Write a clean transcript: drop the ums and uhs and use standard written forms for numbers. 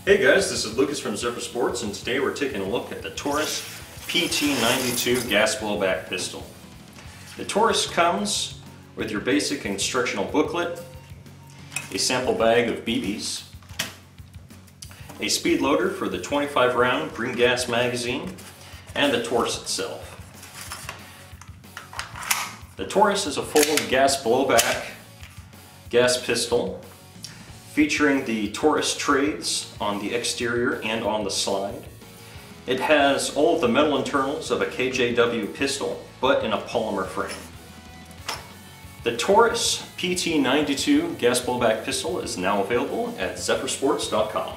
Hey guys, this is Lucas from Zephyr Sports, and today we're taking a look at the Taurus PT92 Gas Blowback Pistol. The Taurus comes with your basic instructional booklet, a sample bag of BBs, a speed loader for the 25 round green gas magazine, and the Taurus itself. The Taurus is a full gas blowback gas pistol featuring the Taurus trades on the exterior and on the slide. It has all of the metal internals of a KJW pistol, but in a polymer frame. The Taurus PT92 gas blowback pistol is now available at zephyrsports.com.